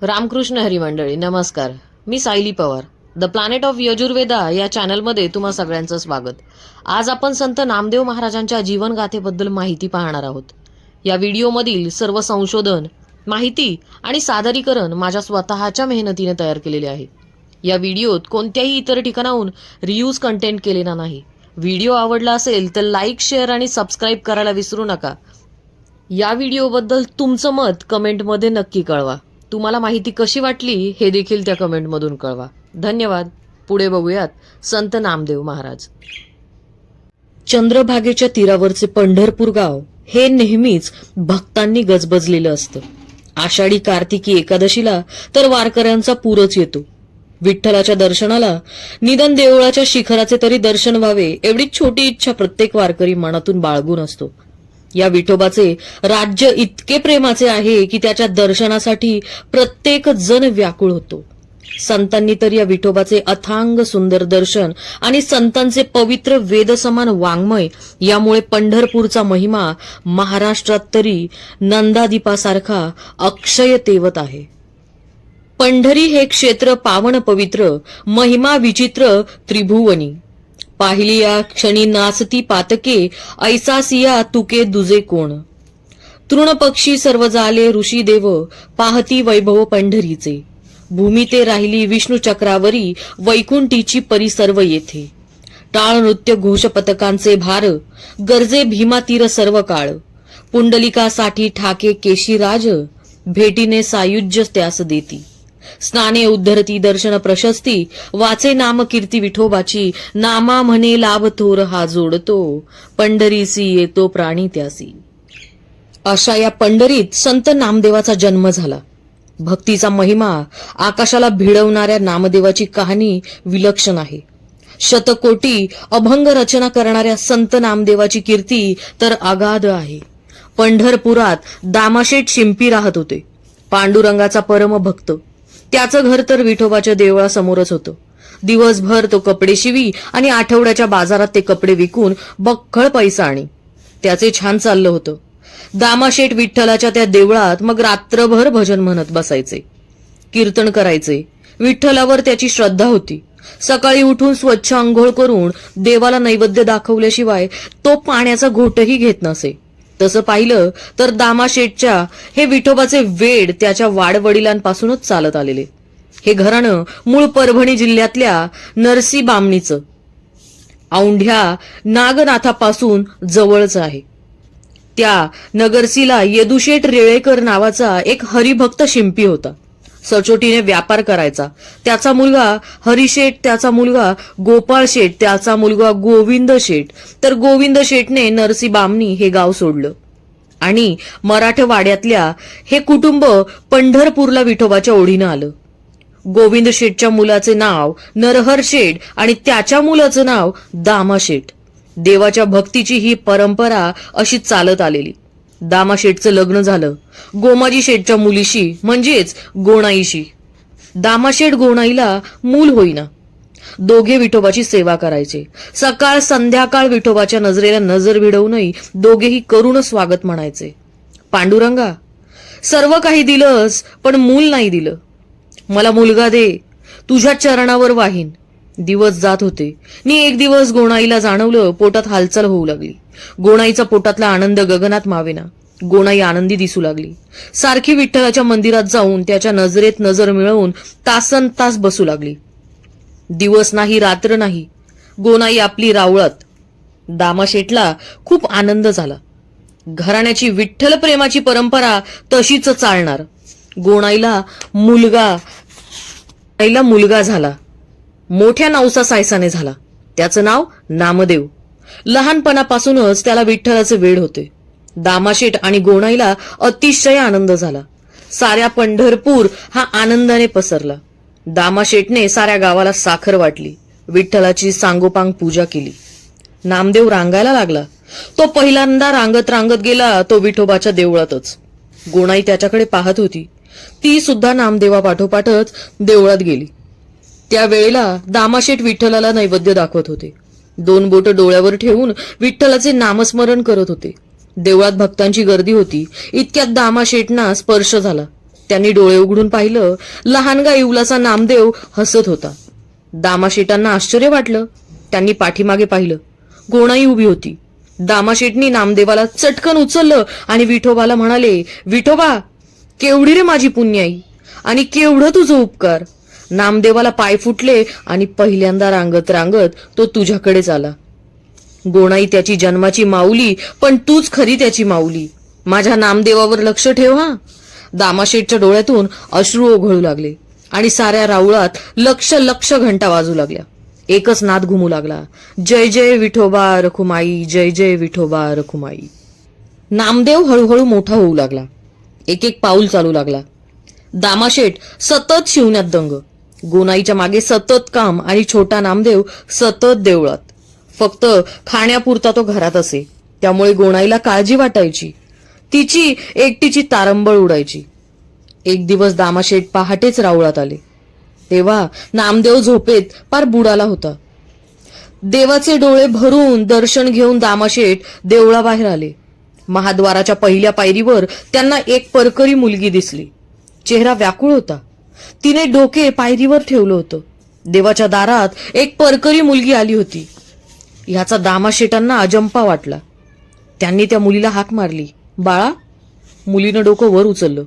रामकृष्ण हरी मंडळी, नमस्कार. मी Sayali Pawar. The planet of Yajurveda या चॅनलमध्ये तुम्हा सगळ्यांचं स्वागत. आज आपण संत नामदेव महाराजांच्या जीवनगाथेबद्दल माहिती पाहणार आहोत. या व्हिडिओमधील सर्व संशोधन, माहिती आणि सादरीकरण माझ्या स्वतःच्या मेहनतीने तयार केलेले आहे. या व्हिडिओत कोणत्याही इतर ठिकाणाहून रियूज कंटेंट केलेला नाही. व्हिडिओ आवडला असेल तर लाईक, शेअर आणि सबस्क्राईब करायला विसरू नका. या व्हिडिओबद्दल तुमचं मत कमेंटमध्ये नक्की कळवा. तुम्हाला माहिती कशी वाटली हे देखील त्या कमेंटमधून कळवा. धन्यवाद. पुढे बघूयात संत नामदेव महाराज. चंद्रभागेच्या तीरावरचे पंढरपूर गाव हे नेहमीच भक्तांनी गजबजलेलं असतं. आषाढी कार्तिकी एकादशीला तर वारकऱ्यांचा पूरच येतो. विठ्ठलाच्या दर्शनाला निदान देवळाच्या शिखराचे तरी दर्शन व्हावे एवढी छोटी इच्छा प्रत्येक वारकरी मनातून बाळगून असतो. या विठोबाचे राज्य इतके प्रेमाचे आहे की त्याच्या दर्शनासाठी प्रत्येक जण व्याकुळ होतो. संतांनी तर या विठोबाचे अथांग सुंदर दर्शन आणि संतांचे पवित्र वेदसमान वाङ्मय यामुळे पंढरपूरचा महिमा महाराष्ट्रात तरी नंदादीपासारखा अक्षय तेवत आहे. पंढरी हे क्षेत्र पावन पवित्र, महिमा विचित्र त्रिभुवनी. पाहिली या क्षणी नाचती पातके, ऐसासिया तुके दुजे कोण. तृणपक्षी सर्व झाले ऋषी देव, पाहती वैभव पंढरीचे. भूमी ते राहिली विष्णू चक्रावरी, वैकुंठीची परी सर्व येथे. टाळ नृत्य घोष पथकांचे भार, गरजे भीमा तीर सर्व काळ. पुंडलिकासाठी ठाके केशीराज, भेटीने सायुज्य त्यास देती. स्नाने उद्धरती दर्शन प्रशस्ती, वाचे नाम कीर्ती विठोबाची. नामा म्हणे लाभ थोर हा जोडतो, पंढरीसी येतो प्राणी त्यासी. अशा या पंढरीत संत नामदेवाचा जन्म झाला. भक्तीचा महिमा आकाशाला भिडवणाऱ्या नामदेवाची कहाणी विलक्षण आहे. शतकोटी अभंग रचना करणाऱ्या संत नामदेवाची कीर्ती तर अगाध आहे. पंढरपुरात दामाशेठ शिंपी राहत होते. पांडुरंगाचा परम भक्त. त्याचं घर तर विठोबाच्या देवळासमोरच होतं. दिवसभर तो कपडे शिवी आणि आठवड्याच्या बाजारात ते कपडे विकून बक्कळ पैसा आणि त्याचे छान चाललं होतं. दामाशेठ विठ्ठलाच्या त्या देवळात मग रात्रभर भजन म्हणत बसायचे, कीर्तन करायचे. विठ्ठलावर त्याची श्रद्धा होती. सकाळी उठून स्वच्छ अंघोळ करून देवाला नैवेद्य दाखवल्याशिवाय तो पाण्याचा घोटही घेत नसे. तसं पाहिलं तर दामाशेठच्या हे विठोबाचे वेड त्याच्या वाडवडिलांपासूनच चालत आलेले. हे घराणं मूळ परभणी जिल्ह्यातल्या नरसी बामणीचं औंढ्या नागनाथापासून जवळच आहे. त्या नगरसीला येदुशेठ रेळेकर नावाचा एक हरिभक्त शिंपी होता. सचोटीने व्यापार करायचा. त्याचा मुलगा हरिशेठ, त्याचा मुलगा गोपाळ शेठ, त्याचा मुलगा गोविंद शेठ. तर गोविंद शेठने नरसी बामणी हे गाव सोडलं आणि मराठवाड्यातल्या हे कुटुंब पंढरपूरला विठोबाच्या ओढीनं आलं. गोविंद शेठच्या मुलाचे नाव नरहर शेठ आणि त्याच्या मुलाचं नाव दामा शेठ. देवाच्या भक्तीची ही परंपरा अशी चालत आलेली. दामाशेठचं लग्न झालं गोमाजी शेठच्या मुलीशी, म्हणजेच गोणाईशी. दामाशेठ गोणाईला मूल होईना. दोघे विठोबाची सेवा करायचे. सकाळ संध्याकाळ विठोबाच्या नजरेला नजर भिडवूनही दोघेही करून स्वागत म्हणायचे. पांडुरंगा, सर्व काही दिलंस पण मूल नाही दिलं. मला मुलगा दे, तुझ्या चरणावर वाहीन. दिवस जात होते नि एक दिवस गोणाईला जाणवलं पोटात हालचाल होऊ लागली. गोणाईचा पोटातला आनंद गगनात मावेना. गोणाई आनंदी दिसू लागली. सारखी विठ्ठलाच्या मंदिरात जाऊन त्याच्या नजरेत नजर मिळवून तासन तास बसू लागली. दिवस नाही रात्र नाही, गोणाई आपली रावळत. दामाशेठला खूप आनंद झाला. घराण्याची विठ्ठल प्रेमाची परंपरा तशीच चालणार. गोणाईला मुलगा झाला. मोठ्या नवसा सायसाने झाला. त्याचं नाव नामदेव. लहानपणापासूनच त्याला विठ्ठलाचे वेड होते. दामाशेठ आणि गोणाईला अतिशय आनंद झाला. साऱ्या पंढरपूर हा आनंदाने पसरला. दामाशेठने साऱ्या गावाला साखर वाटली. विठ्ठलाची सांगोपांग पूजा केली. नामदेव रांगायला लागला. तो पहिल्यांदा रांगत रांगत गेला तो विठोबाच्या देवळातच. गोणाई त्याच्याकडे पाहत होती. ती सुद्धा नामदेवा पाठोपाठच देवळात गेली. त्यावेळेला दामाशेठ विठ्ठलाला नैवेद्य दाखवत होते. 2 बोट डोळ्यावर ठेवून विठ्ठलाचे नामस्मरण करत होते. देवळात भक्तांची गर्दी होती. इतक्यात दामाशेठना स्पर्श झाला. त्यांनी डोळे उघडून पाहिलं, लहानगा इवलाचा नामदेव हसत होता. दामाशेटांना आश्चर्य वाटलं. त्यांनी पाठीमागे पाहिलं. गोणाई उभी होती. दामाशेटनी नामदेवाला चटकन उचललं आणि विठोबाला म्हणाले, विठोबा, केवढी रे माझी पुण्याई आणि केवढं तुझं उपकार. नामदेवाला पाय फुटले आणि पहिल्यांदा रांगत रांगत तो तुझ्याकडेच आला. गोणाई त्याची जन्माची माऊली, पण तूच खरी त्याची माऊली. माझ्या नामदेवावर लक्ष ठेव हा. दामाशेठच्या डोळ्यातून अश्रू ओघळू लागले आणि साऱ्या राऊळात लक्ष लक्ष घंटा वाजू लागल्या. एकच नाद घुमू लागला, जय जय विठोबा रखुमाई, जय जय विठोबा रखुमाई. नामदेव हळूहळू मोठा होऊ लागला. एक एक पाऊल चालू लागला. दामाशेठ सतत शिवण्यात दंग. गोनाईच्या मागे सतत काम आणि छोटा नामदेव सतत देवळात. फक्त खाण्यापुरता तो घरात असे, त्यामुळे गोणाईला काळजी वाटायची. तिची एकटीची तारंबळ उडायची. एक दिवस दामाशेठ पहाटेच राऊळात आले. तेव्हा नामदेव झोपेत पार बुडाला होता. देवाचे डोळे भरून दर्शन घेऊन दामाशेठ देवळाबाहेर आले. महाद्वाराच्या पहिल्या पायरीवर त्यांना एक परकरी मुलगी दिसली. चेहरा व्याकुळ होता. तिने डोके पायरीवर ठेवलं होतं. देवाच्या दारात एक परकरी मुलगी आली होती. ह्याचा दामाशेठांना अजंपा वाटला. त्यांनी त्या मुलीला हाक मारली, बाळा. मुलीनं डोकं वर उचललं.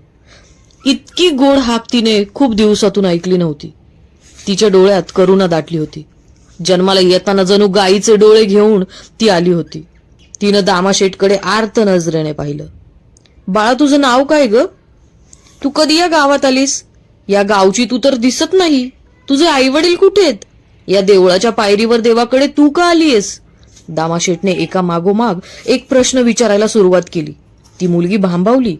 इतकी गोड हाक तिने खूप दिवसातून ऐकली नव्हती. तिच्या डोळ्यात करुणा दाटली होती. जन्माला येताना जणू गायीचे डोळे घेऊन ती आली होती. तिनं दामाशेठकडे आर्त नजरेने पाहिलं. बाळा, तुझं नाव काय ग? तू कधी या गावात आलीस? या गावची तू तर दिसत नाही. तुझे आई वडील कुठेत? या देवळाच्या पायरीवर देवाकडे तू का आलीयस? दामाशेठने एका मागोमाग एक प्रश्न विचारायला सुरुवात केली. ती मुलगी भांबावली,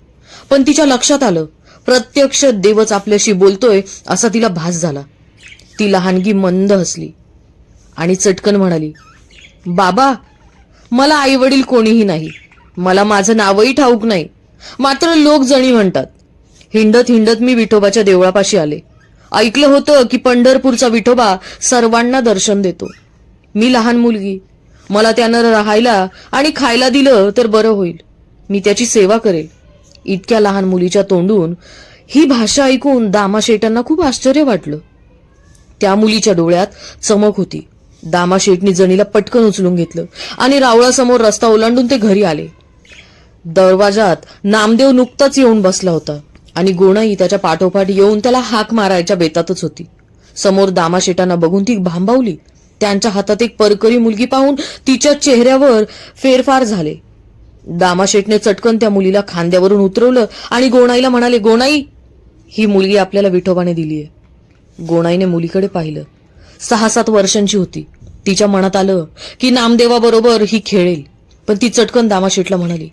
पण तिच्या लक्षात आलं, प्रत्यक्ष देवच आपल्याशी बोलतोय असा तिला भास झाला. ती लहानगी मंद हसली आणि चटकन म्हणाली, बाबा, मला आई वडील कोणीही नाही. मला माझं नावही ठाऊक नाही. मात्र लोक जणी म्हणतात. हिंडत हिंडत मी विठोबाच्या देवळापाशी आले. ऐकलं होतं की पंढरपूरचा विठोबा सर्वांना दर्शन देतो. मी लहान मुलगी. मला त्यानं राहायला आणि खायला दिलं तर बरं होईल. मी त्याची सेवा करेल. इतक्या लहान मुलीच्या तोंडून ही भाषा ऐकून दामाशेठांना खूप आश्चर्य वाटलं. त्या मुलीच्या डोळ्यात चमक होती. दामाशेठनी जणीला पटकन उचलून घेतलं आणि रावळासमोर रस्ता ओलांडून ते घरी आले. दरवाजात नामदेव नुकताच येऊन बसला होता आणि गोणाई त्याच्या पाठोपाठ येऊन त्याला हाक मारायच्या बेतातच होती. समोर दामाशेठांना बघून ती भांबावली. त्यांच्या हातात एक परकरी मुलगी पाहून तिच्या चेहऱ्यावर फेरफार झाले. दामाशेठने चटकन त्या मुलीला खांद्यावरून उतरवलं आणि गोणाईला म्हणाले, गोणाई, ही मुलगी आपल्याला विठोबाने दिलीये. गोणाईने मुलीकडे पाहिलं. 6-7 वर्षांची होती. तिच्या मनात आलं की नामदेवाबरोबर ही खेळेल, पण ती चटकन दामाशेठला म्हणाली,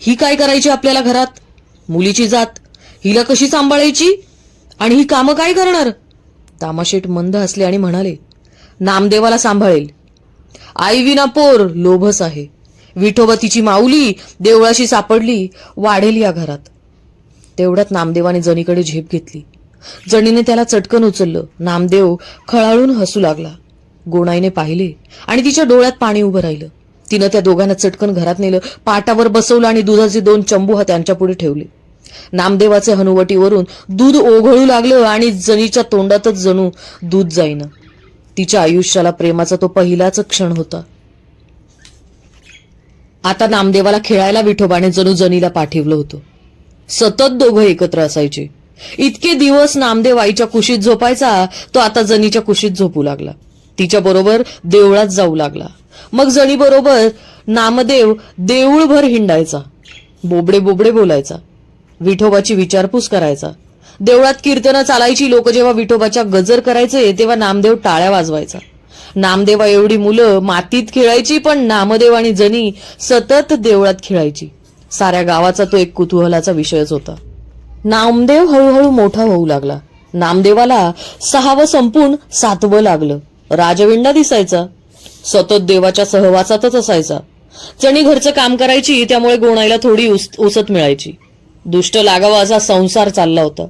ही काय करायची आपल्याला घरात? मुलीची जात, हिला कशी सांभाळायची आणि ही कामं काय करणार? दामाशेठ मंद हसले आणि म्हणाले, नामदेवाला सांभाळेल. आई विना पोर लोभस आहे. विठोबा तिची माऊली देवळाशी सापडली, वाढेल या घरात. तेवढ्यात नामदेवाने जणीकडे झेप घेतली. जणीने त्याला चटकन उचललं. नामदेव खळाळून हसू लागला. गोणाईने पाहिले आणि तिच्या डोळ्यात पाणी उभं राहिलं. तिनं त्या दोघांना चटकन घरात नेलं, पाटावर बसवलं आणि दुधाचे 2 चंबू त्यांच्या पुढे ठेवले. नामदेवाचे हनुवटीवरून दूध ओघळू लागलं आणि जणीच्या तोंडातच जणू दूध जाईना. तिच्या आयुष्याला प्रेमाचा तो पहिलाच क्षण होता. आता नामदेवाला खेळायला विठोबाने जणू जणीला पाठवलं होतं. सतत दोघं एकत्र असायचे. इतके दिवस नामदेव आईच्या कुशीत झोपायचा, तो आता जणीच्या कुशीत झोपू लागला. तिच्या बरोबर देवळात जाऊ लागला. मग जणी बरोबर नामदेव देऊळभर हिंडायचा. बोबडे बोबडे बोलायचा. विठोबाची विचारपूस करायचा. देवळात कीर्तनं चालायची. लोक जेव्हा विठोबाच्या गजर करायचे तेव्हा नामदेव टाळ्या वाजवायचा. नामदेवा एवढी मुलं मातीत खेळायची, पण नामदेव आणि जणी सतत देवळात खेळायची. साऱ्या गावाचा तो एक कुतूहलाचा विषयच होता. नामदेव हळूहळू मोठा होऊ लागला. नामदेवाला 6वं संपून 7वं लागलं. राजविंडा दिसायचा. सतत देवाच्या सहवासातच असायचा. जणी घरचं काम करायची, त्यामुळे गोणाईला थोडी उसत मिळायची. दुष्ट लागावा असा संसार चालला होता.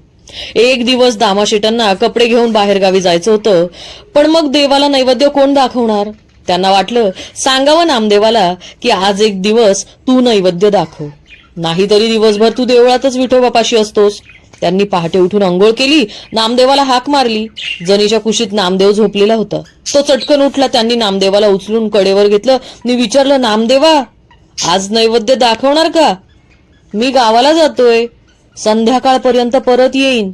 एक दिवस दामाशेठांना कपडे घेऊन बाहेरगावी जायचं होतं, पण मग देवाला नैवेद्य कोण दाखवणार? त्यांना वाटलं सांगावं नामदेवाला की आज एक दिवस तू नैवेद्य दाखव. नाहीतरी दिवसभर तू देवळातच विठोबापाशी असतोस. त्यांनी पहाटे उठून अंघोळ केली, नामदेवाला हाक मारली. जनीच्या कुशीत नामदेव झोपलेला होता. तो चटकन उठला. त्यांनी नामदेवाला उचलून कडेवर घेतलं आणि विचारलं, नामदेवा, आज नैवेद्य दाखवणार का? मी गावाला जातोय, संध्याकाळपर्यंत परत येईन.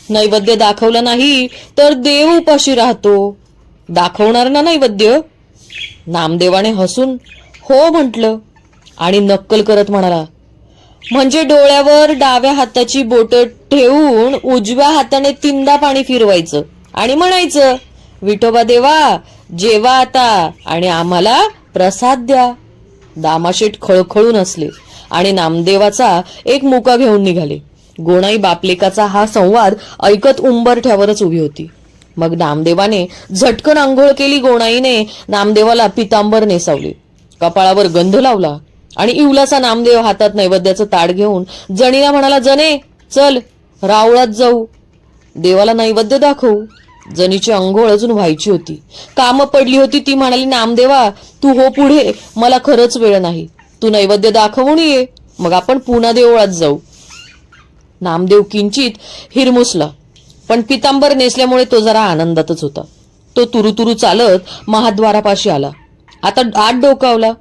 नैवेद्य दाखवलं नाही तर देव उपाशी राहतो. दाखवणार ना नैवेद्य? नामदेवाने हसून हो म्हटलं आणि नक्कल करत म्हणाला, म्हणजे डोळ्यावर डाव्या हाताची बोट ठेवून उजव्या हाताने 3दा पाणी फिरवायचं आणि म्हणायचं, विठोबा देवा, जेवा आता आणि आम्हाला प्रसाद द्या. दामाशेठ खळखळून हसले आणि नामदेवाचा एक मुका घेऊन निघाले. गोणाई बापलेकाचा हा संवाद ऐकत उंबरठ्यावरच उभी होती. मग नामदेवाने झटकन आंघोळ केली. गोणाईने नामदेवाला पितांबर नेसावले, कपाळावर गंध लावला आणि इवलासा नामदेव हातात नैवेद्याचं ताट घेऊन जणीला म्हणाला, जने चल रावळात जाऊ, देवाला नैवेद्य दाखवू. जनीची अंघोळ अजून व्हायची होती, काम पडली होती. ती म्हणाली, नामदेवा तू हो पुढे, मला खरंच वेळ नाही. तू नैवेद्य दाखवून ये, मग आपण पुन्हा देवळात जाऊ. नामदेव किंचित हिरमुसला, पण पितांबर नेसल्यामुळे तो जरा आनंदातच होता. तो तुरुतुरु चालत महाद्वारापाशी आला. आता आत डोकावला.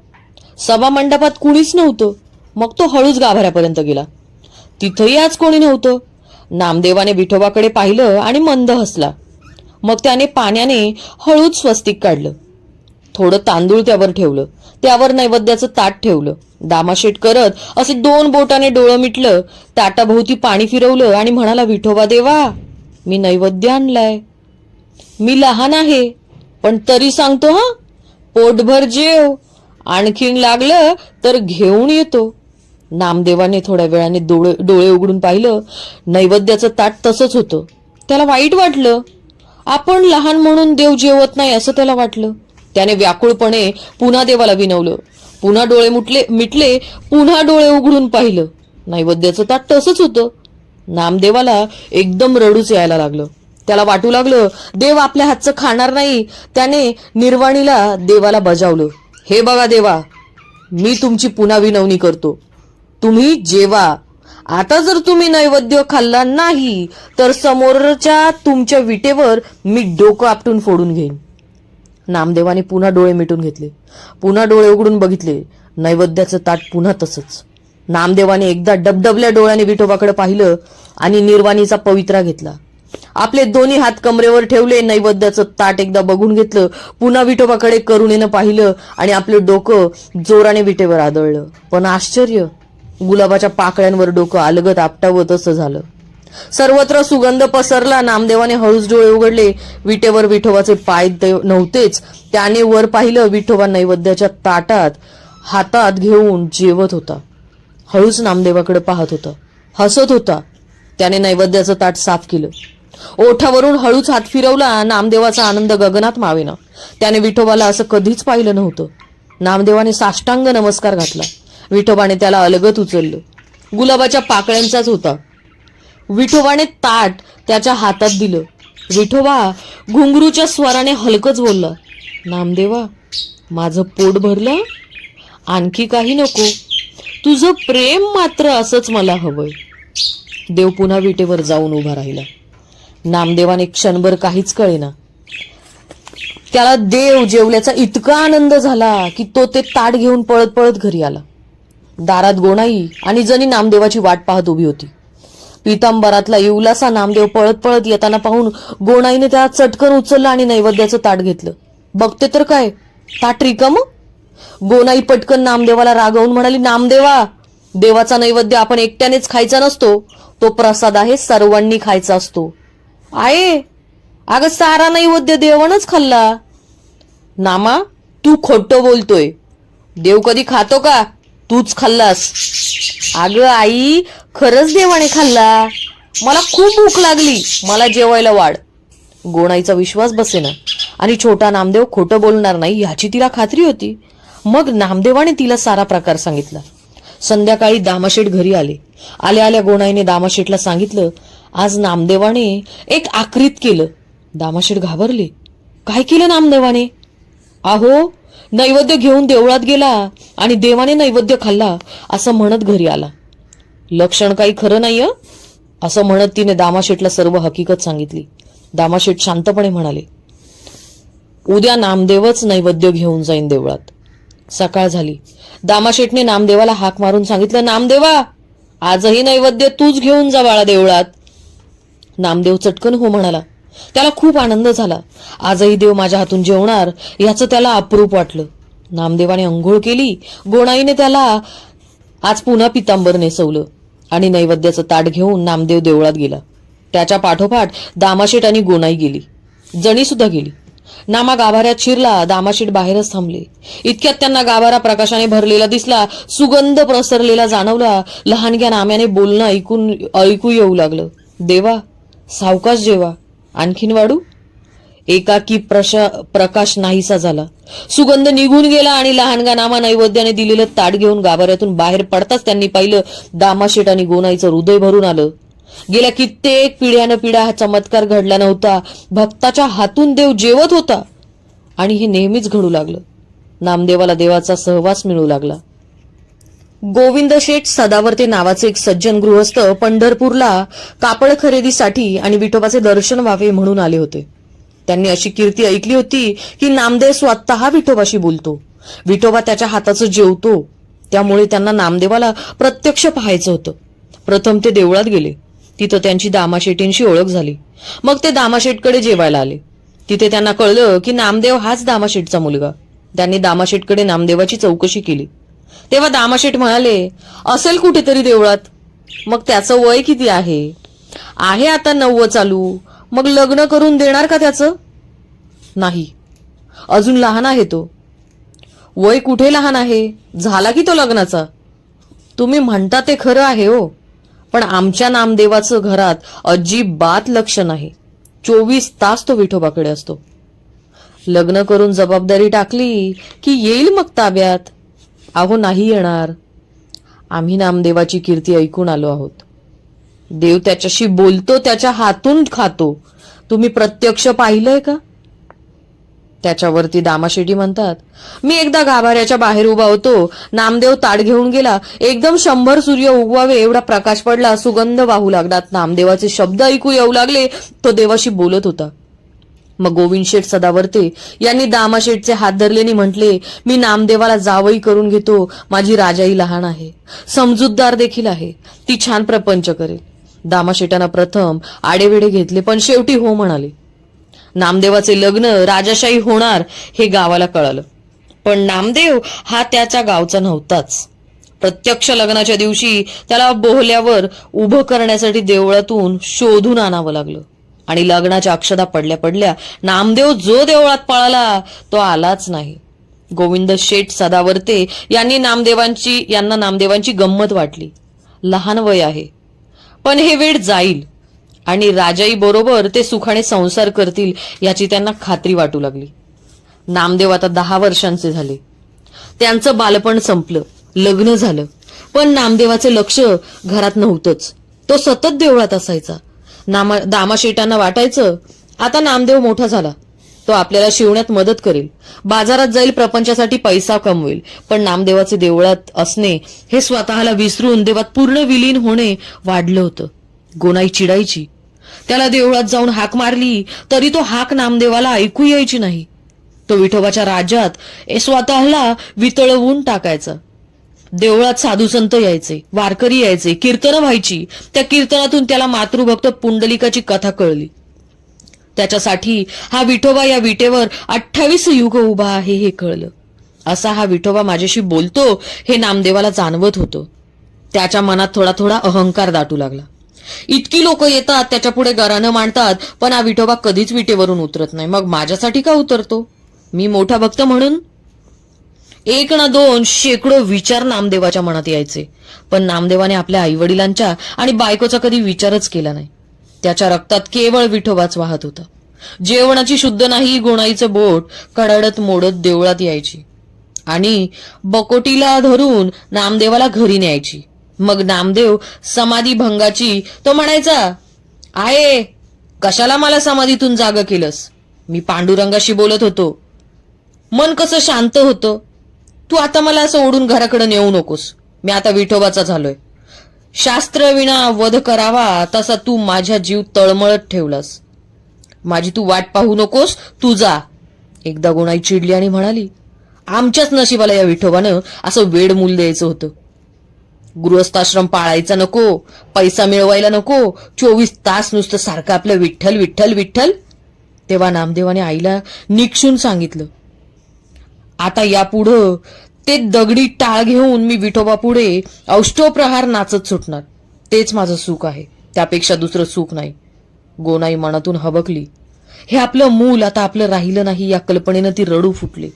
सभा मंडपात कुणीच नव्हतं. मग तो हळूच गाभाऱ्यापर्यंत गेला. तिथंही आज कोणी नव्हतं. नामदेवाने विठोबाकडे पाहिलं आणि मंद हसला. मग त्याने पाण्याने हळूच स्वस्तिक काढलं. थोडं तांदूळ त्यावर ठेवलं. त्यावर नैवेद्याचं ताट ठेवलं. दामाशेठ करत असे 2 बोटाने डोळं मिटलं, ताटाभोवती पाणी फिरवलं आणि म्हणाला, विठोबा देवा, मी नैवेद्य आणलाय. मी लहान आहे, पण तरी सांगतो हा, पोटभर जेव, आणखीन लागलं तर घेऊन येतो. नामदेवाने थोड्या वेळाने डोळे उघडून पाहिलं. नैवेद्याचं ताट तसंच होतं. त्याला वाईट वाटलं. आपण लहान म्हणून देव जेवत नाही असं त्याला वाटलं. त्याने व्याकुळपणे पुन्हा देवाला विनवलं. पुन्हा डोळे मिटले. पुन्हा डोळे उघडून पाहिलं. नैवेद्याचं ताट तसंच होतं. नामदेवाला एकदम रडूच यायला लागलं. त्याला वाटू लागलं, देव आपल्या हातचं खाणार नाही. त्याने निर्वाणीला देवाला बजावलं, हे बघा देवा, मी तुमची पुन्हा विनवणी करतो, तुम्ही जेवा. आता जर तुम्ही नैवेद्य खाल्ला नाही तर समोरच्या तुमच्या विटेवर मी डोकं आपटून फोडून घेईन. नामदेवाने पुन्हा डोळे मिटून घेतले. पुन्हा डोळे उघडून बघितले. नैवेद्याचं ताट पुन्हा तसंच. नामदेवाने एकदा डबडबल्या डोळ्याने विठोबाकडे पाहिलं आणि निर्वाणीचा पवित्रा घेतला. आपले दोन्ही हात कमरेवर ठेवले. नैवेद्याचं ताट एकदा बघून घेतलं. पुन्हा विठोबाकडे करुणेनं पाहिलं आणि आपलं डोकं जोराने विटेवर आदळलं. पण आश्चर्य, गुलाबाच्या पाकळ्यांवर डोकं अलगद आपटावं तसं झालं. सर्वत्र सुगंध पसरला. नामदेवाने हळूच डोळे उघडले. विटेवर विठोबाचे पाय नव्हतेच. त्याने वर पाहिलं. विठोबा नैवेद्याच्या ताटात हातात घेऊन जेवत होता. हळूच नामदेवाकडे पाहत होता, हसत होता. त्याने नैवेद्याचं ताट साफ केलं. ओठावरून हळूच हात फिरवला. नामदेवाचा आनंद गगनात मावेना. त्याने विठोबाला असं कधीच पाहिलं नव्हतं. नामदेवाने साष्टांग नमस्कार घातला. विठोबाने त्याला अलगत उचललं. गुलाबाच्या पाकळ्यांचाच होता. विठोबाने ताट त्याच्या हातात दिलं. विठोबा घुंगरूच्या स्वराने हलकच बोलला, नामदेवा, माझं पोट भरलं, आणखी काही नको. तुझं प्रेम मात्र असंच मला हवंय. देव पुन्हा विटेवर जाऊन उभा राहिला. नामदेवाने क्षणभर काहीच कळेना. त्याला देव जेवल्याचा इतका आनंद झाला की तो ते ताट घेऊन पळत पळत घरी आला. दारात गोणाई आणि जणी नामदेवाची वाट पाहत उभी होती. पितांबरातला इवलासा नामदेव पळत पळत येताना पाहून गोणाईने त्याला चटकन उचललं आणि नैवेद्याचं ताट घेतलं. बघते तर काय, ताट रिकामं. गोणाई पटकन नामदेवाला रागवून म्हणाली, नामदेवा, देवाचा नैवेद्य आपण एकट्यानेच खायचा नसतो, तो प्रसाद आहे, सर्वांनी खायचा असतो. आहे अगं, सारा नैवेद्य देवानच खाल्ला. नामा, तू खोटं बोलतोय. देव कधी खातो का? तूच खाल्लास. अगं आई, खरंच देवाने खाल्ला. मला खूप भूक लागली, मला जेवायला वाढ. गोणाईचा विश्वास बसेना आणि छोटा नामदेव खोटं बोलणार नाही याची तिला खात्री होती. मग नामदेवाने तिला सारा प्रकार सांगितला. संध्याकाळी दामाशेठ घरी आले. आल्या आल्या गोणाईने दामाशेठला सांगितलं, आज नामदेवाने एक आक्रीत केलं. दामाशेठ घाबरले. काय केलं नामदेवाने? अहो, नैवेद्य घेऊन देवळात गेला आणि देवाने नैवेद्य खाल्ला असं म्हणत घरी आला. लक्षण काही खरं नाही. असं म्हणत तिने दामाशेठला सर्व हकीकत सांगितली. दामाशेठ शांतपणे म्हणाले, उद्या नामदेवच नैवेद्य घेऊन जाईन देवळात. सकाळ झाली. दामाशेठने नामदेवाला हाक मारून सांगितलं, नामदेवा, आजही नैवेद्य तूच घेऊन जा बाळा देवळात. नामदेव चटकन हो म्हणाला. त्याला खूप आनंद झाला. आजही देव माझ्या हातून जेवणार याचं त्याला अप्रूप वाटलं. नामदेवाने अंघोळ केली. गोणाईने त्याला आज पुन्हा पितांबर नेसवलं आणि नैवेद्याचं ताट घेऊन नामदेव देवळात गेला. त्याच्या पाठोपाठ दामाशेठ आणि गोणाई गेली. जणी सुद्धा गेली. नामा गाभाऱ्यात शिरला. दामाशेठ बाहेरच थांबले. इतक्यात त्यांना गाभारा प्रकाशाने भरलेला दिसला. सुगंध प्रसरलेला जाणवला. लहानग्या नाम्याने बोलणं ऐकू येऊ लागलं. देवा, सावकाश जेवा, आणखीन वाढू. एकाकी प्रकाश नाहीसा झाला. सुगंध निघून गेला आणि लहानगा नामा नैवेद्याने दिलेलं ताट घेऊन गाभाऱ्यातून बाहेर पडताच त्यांनी पाहिलं, दामाशेठ आणि गोणाईचं हृदय भरून आलं. गेल्या कित्येक पिढ्या हा चमत्कार घडला नव्हता. भक्ताच्या हातून देव जेवत होता आणि हे नेहमीच घडू लागलं. नामदेवाला देवाचा सहवास मिळू लागला. गोविंद शेठ सदावर्ते नावाचे एक सज्जन गृहस्थ पंढरपूरला कापड खरेदीसाठी आणि विठोबाचे दर्शन व्हावे म्हणून आले होते. त्यांनी अशी कीर्ती ऐकली होती की नामदेव स्वतः विठोबाशी बोलतो. विठोबा त्याच्या हाताचं जेवतो. त्यामुळे त्यांना नामदेवाला प्रत्यक्ष पाहायचं होतं. प्रथम ते देवळात गेले. तिथं त्यांची दामाशेठींशी ओळख झाली. मग ते दामाशेठकडे जेवायला आले. तिथे त्यांना कळलं की नामदेव हाच दामाशेठचा मुलगा. त्यांनी दामाशेठकडे नामदेवाची चौकशी केली. तेव्हा दामाशेठ म्हणाले, असेल कुठेतरी देवळात. मग त्याचं वय किती आहे? आहे आता 9 चालू. मग लग्न करून देणार का त्याचं? नाही, अजून लहान आहे तो. वय कुठे लहान आहे? झाला की तो लग्नाचा. तुम्ही म्हणता ते खरं आहे हो, पण आमच्या नामदेवाचं घरात अजिबात लक्ष नाही. 24 तास तो विठोबाकडे असतो. लग्न करून जबाबदारी टाकली की येईल मग ताब्यात. अहो नाही येणार. आम्ही नामदेवाची कीर्ती ऐकून आलो आहोत. देव त्याच्याशी बोलतो, त्याच्या हातून खातो. तुम्ही प्रत्यक्ष पाहिलंय का? त्याच्यावरती दामाशेठी म्हणतात, मी एकदा गाभाऱ्याच्या बाहेर उभा होतो. नामदेव ताट घेऊन गेला. एकदम 100 सूर्य उगवावे एवढा प्रकाश पडला. सुगंध वाहू लागला. नामदेवाचे शब्द ऐकू येऊ लागले. तो देवाशी बोलत होता. मग गोविंद शेठ सदावर्ते यांनी दामाशेठचे हात धरले आणि म्हटले, मी नामदेवाला जावई करून घेतो. माझी राजाई लहान आहे, समजूतदार देखील आहे. ती छान प्रपंच करेल. दामाशेठांना प्रथम आडेवेडे घेतले, पण शेवटी हो म्हणाले. नामदेवाचे लग्न राजाशाही होणार हे गावाला कळालं. पण नामदेव हा त्याच्या गावचा नव्हताच. प्रत्यक्ष लग्नाच्या दिवशी त्याला बोहल्यावर उभं करण्यासाठी देवळातून शोधून आणावं लागलं. आणि लग्नाच्या अक्षदा पडल्या पडल्या नामदेव जो देवळात पळाला तो आलाच नाही. गोविंद शेठ सदावर्ते यांना नामदेवांची गंमत वाटली. लहान वय आहे, पण हे वेळ जाईल आणि राजाई बरोबर ते सुखाने संसार करतील याची त्यांना खात्री वाटू लागली. नामदेव आता 10 वर्षांचे झाले. त्यांचं बालपण संपलं. लग्न झालं. पण नामदेवाचे लक्ष घरात नव्हतंच. तो सतत देवळात असायचा. दामाशेठांना वाटायचं, आता नामदेव मोठा झाला, तो आपल्याला शिवण्यात मदत करेल, बाजारात जाईल, प्रपंचासाठी पैसा कमवेल. पण नामदेवाचे देवळात असणे हे स्वतःला विसरून देवात पूर्ण विलीन होणे वाढलं होतं. गोणाई चिडायची. त्याला देवळात जाऊन हाक मारली तरी तो हाक नामदेवाला ऐकू यायची नाही. तो विठोबाच्या राज्यात स्वतःला वितळवून टाकायचा. देवळात साधू संत यायचे, वारकरी यायचे, कीर्तनं व्हायची. त्या कीर्तनातून त्याला मातृभक्त पुंडलिकाची कथा कळली. त्याच्यासाठी हा विठोबा या विटेवर 28 युग उभा आहे हे कळलं. असा हा विठोबा माझ्याशी बोलतो हे नामदेवाला जाणवत होतं. त्याच्या मनात थोडा थोडा अहंकार दाटू लागला. इतकी लोक येतात, त्याच्या पुढे गरानं मांडतात, पण हा विठोबा कधीच विटेवरून उतरत नाही. मग माझ्यासाठी का उतरतो? मी मोठा भक्त म्हणून? 1 ना 2 शेकडो विचार नामदेवाच्या मनात यायचे. पण नामदेवाने आपल्या आईवडिलांच्या आणि बायकोचा कधी विचारच केला नाही. त्याच्या रक्तात केवळ विठोबाच वाहत होता. जेवणाची शुद्ध नाही गोणाईचं बोट कडाडत मोडत देवळात यायची आणि बकोटीला धरून नामदेवाला घरी न्यायची. मग नामदेव समाधी भंगाची तो म्हणायचा, आहे कशाला मला समाधीतून जाग केलंस? मी पांडुरंगाशी बोलत होतो. मन कसं शांत होतं. तू आता मला असं ओढून घराकडे नेऊ नकोस. मी आता विठोबाचा झालोय. शास्त्रविना वध करावा तसा तू माझ्या जीव तळमळत ठेवलास. माझी तू वाट पाहू नकोस, तू जा. एकदा गोणाई चिडली आणि म्हणाली, आमच्याच नशिबाला या विठोबानं असं वेड मूल द्यायचं होतं. गृहस्थाश्रम पाळायचा नको, पैसा मिळवायला नको, 24 तास नुसतं सारखं आपलं विठ्ठल विठ्ठल विठ्ठल. तेव्हा नामदेवाने आईला निक्षून सांगितलं, आता यापुढं ते दगडी टाळ घेऊन मी विठोबा पुढे औष्ठोप्रहार नाचत सुटणार. तेच माझं सुख आहे, त्यापेक्षा दुसरं सुख नाही. गोनाई मनातून हबकली. हे आपलं मूल आता आपलं राहिलं नाही या कल्पनेनं ती रडू फुटली.